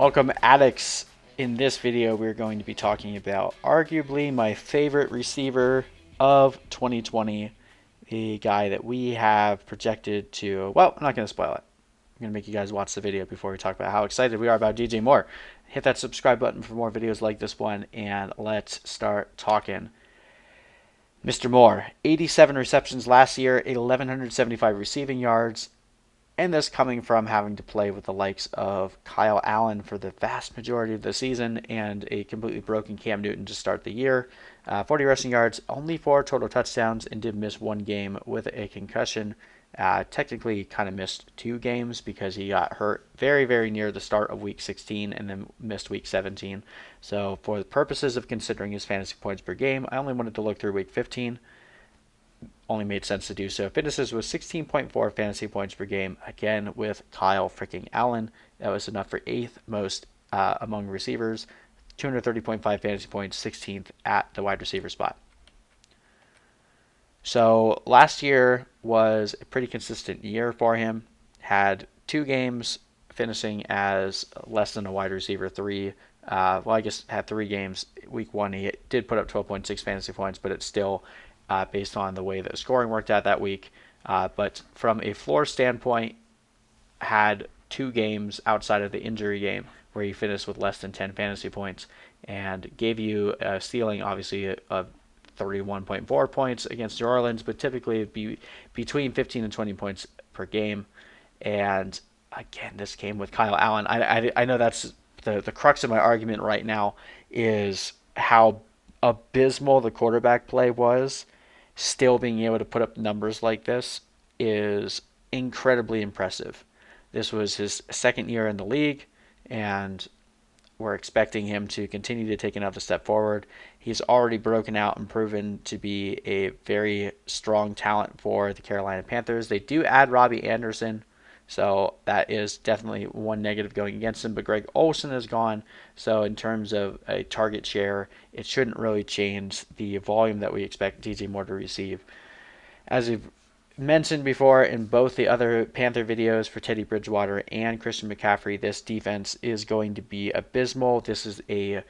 Welcome, addicts. In this video, we're going to be talking about arguably my favorite receiver of 2020, the guy that we have projected to, well, I'm not going to spoil it. I'm going to make you guys watch the video before we talk about how excited we are about DJ Moore. Hit that subscribe button for more videos like this one, and let's start talking. Mr. Moore, 87 receptions last year, 1,175 receiving yards, and this coming from having to play with the likes of Kyle Allen for the vast majority of the season and a completely broken Cam Newton to start the year. 40 rushing yards, only 4 total touchdowns, and did miss one game with a concussion. Technically kind of missed 2 games because he got hurt very, very near the start of Week 16 and then missed Week 17. So for the purposes of considering his fantasy points per game, I only wanted to look through Week 15. Only made sense to do so. Finishes with 16.4 fantasy points per game, again with Kyle freaking Allen. That was enough for 8th most among receivers. 230.5 fantasy points, 16th at the wide receiver spot. So last year was a pretty consistent year for him. Had 2 games finishing as less than a wide receiver 3. I guess had 3 games. Week 1 he did put up 12.6 fantasy points, but it's still based on the way that scoring worked out that week. But from a floor standpoint, had 2 games outside of the injury game where he finished with less than 10 fantasy points and gave you a ceiling, obviously, of 31.4 points against New Orleans, but typically it'd be between 15 and 20 points per game. And again, this came with Kyle Allen. I know that's the crux of my argument right now is how abysmal the quarterback play was. Still being able to put up numbers like this is incredibly impressive. This was his second year in the league, and we're expecting him to continue to take another step forward. He's already broken out and proven to be a very strong talent for the Carolina Panthers. They do add Robbie Anderson, so that is definitely one negative going against him. But Greg Olsen is gone, so in terms of a target share, it shouldn't really change the volume that we expect DJ Moore to receive. As we've mentioned before in both the other Panther videos for Teddy Bridgewater and Christian McCaffrey, this defense is going to be abysmal. This is a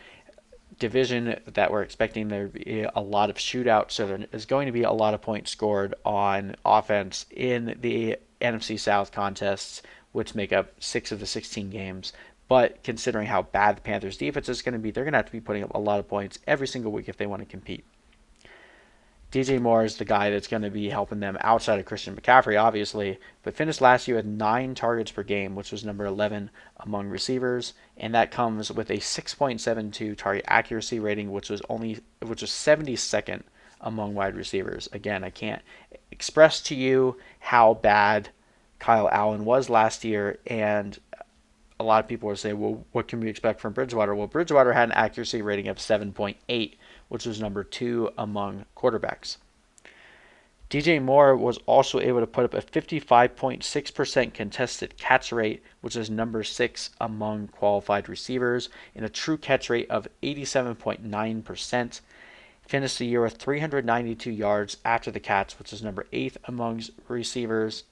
division that we're expecting there to be a lot of shootouts, so there is going to be a lot of points scored on offense in the NFC South contests, which make up 6 of the 16 games. But considering how bad the Panthers' defense is going to be, they're going to have to be putting up a lot of points every single week if they want to compete. DJ Moore is the guy that's going to be helping them outside of Christian McCaffrey, obviously, but finished last year with 9 targets per game, which was number 11 among receivers, and that comes with a 6.72 target accuracy rating, which was 72nd among wide receivers. Again, I can't express to you how bad Kyle Allen was last year, and a lot of people will say, well, what can we expect from Bridgewater? Well, Bridgewater had an accuracy rating of 7.8, which was number 2 among quarterbacks. DJ Moore was also able to put up a 55.6% contested catch rate, which is number 6 among qualified receivers, and a true catch rate of 87.9%. Finished the year with 392 yards after the catch, which is number 8 amongst receivers,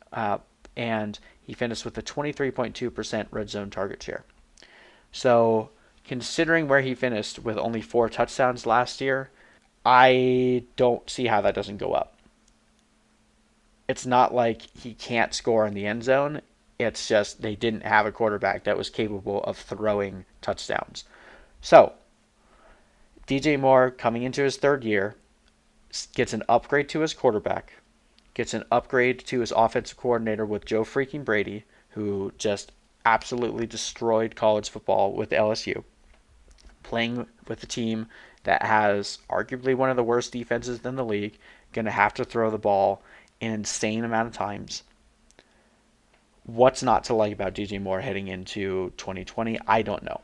and he finished with a 23.2% red zone target share. So, considering where he finished with only 4 touchdowns last year, I don't see how that doesn't go up. It's not like he can't score in the end zone. It's just they didn't have a quarterback that was capable of throwing touchdowns. So, DJ Moore, coming into his 3rd year, gets an upgrade to his quarterback, gets an upgrade to his offensive coordinator with Joe freaking Brady, who just absolutely destroyed college football with LSU, playing with a team that has arguably one of the worst defenses in the league, going to have to throw the ball an insane amount of times. What's not to like about DJ Moore heading into 2020? I don't know.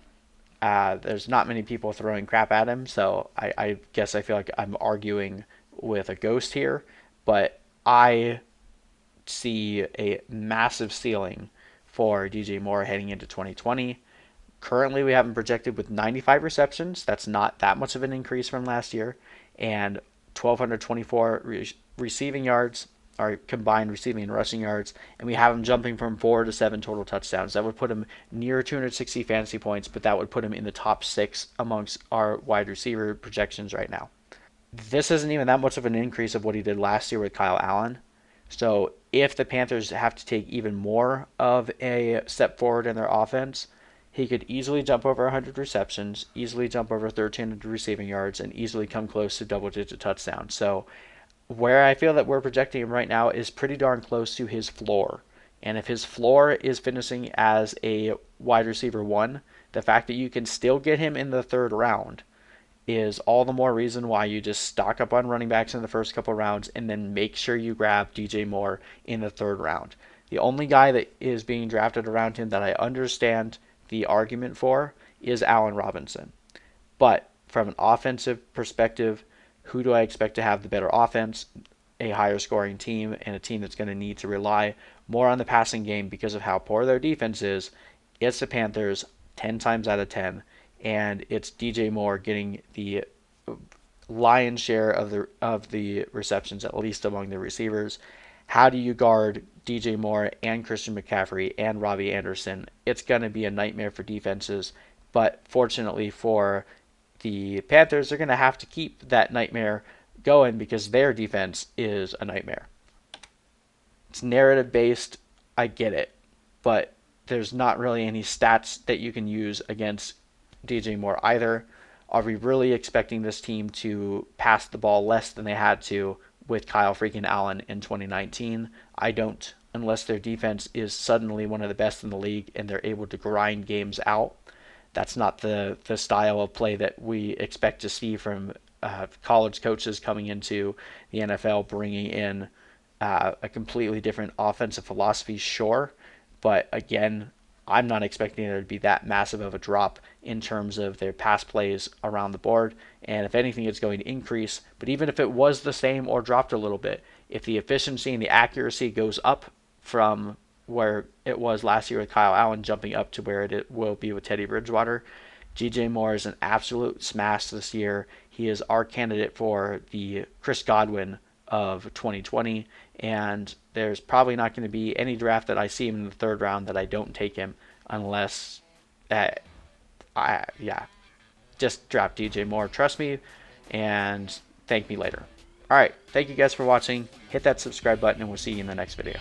There's not many people throwing crap at him, so I guess I feel like I'm arguing with a ghost here, but I see a massive ceiling for DJ Moore heading into 2020. Currently, we have him projected with 95 receptions. That's not that much of an increase from last year, and 1,224 receiving yards, our combined receiving and rushing yards, and we have him jumping from 4 to 7 total touchdowns. That would put him near 260 fantasy points, but that would put him in the top 6 amongst our wide receiver projections right now. This isn't even that much of an increase of what he did last year with Kyle Allen. So if the Panthers have to take even more of a step forward in their offense, he could easily jump over 100 receptions, easily jump over 1,300 receiving yards, and easily come close to double-digit touchdowns. So where I feel that we're projecting him right now is pretty darn close to his floor. And if his floor is finishing as a wide receiver 1, the fact that you can still get him in the 3rd round is all the more reason why you just stock up on running backs in the first couple rounds and then make sure you grab DJ Moore in the 3rd round. The only guy that is being drafted around him that I understand the argument for is Allen Robinson. But from an offensive perspective, who do I expect to have the better offense, a higher scoring team, and a team that's going to need to rely more on the passing game because of how poor their defense is? It's the Panthers 10 times out of 10. And it's DJ Moore getting the lion's share of the receptions, at least among the receivers. How do you guard DJ Moore and Christian McCaffrey and Robbie Anderson? It's going to be a nightmare for defenses, but fortunately for the Panthers, they're going to have to keep that nightmare going because their defense is a nightmare. It's narrative based, I get it, but there's not really any stats that you can use against DJ Moore either. Are we really expecting this team to pass the ball less than they had to with Kyle freaking Allen in 2019? I don't, unless their defense is suddenly one of the best in the league and they're able to grind games out. That's not the style of play that we expect to see from college coaches coming into the NFL, bringing in a completely different offensive philosophy, sure. But again, I'm not expecting there to be that massive of a drop in terms of their pass plays around the board. And if anything, it's going to increase. But even if it was the same or dropped a little bit, if the efficiency and the accuracy goes up from where it was last year with Kyle Allen jumping up to where it will be with Teddy Bridgewater, DJ Moore is an absolute smash this year. He is our candidate for the Chris Godwin of 2020, and there's probably not going to be any draft that I see him in the 3rd round that I don't take him unless just draft DJ Moore. Trust me and thank me later. All right, thank you guys for watching. Hit that subscribe button and we'll see you in the next video.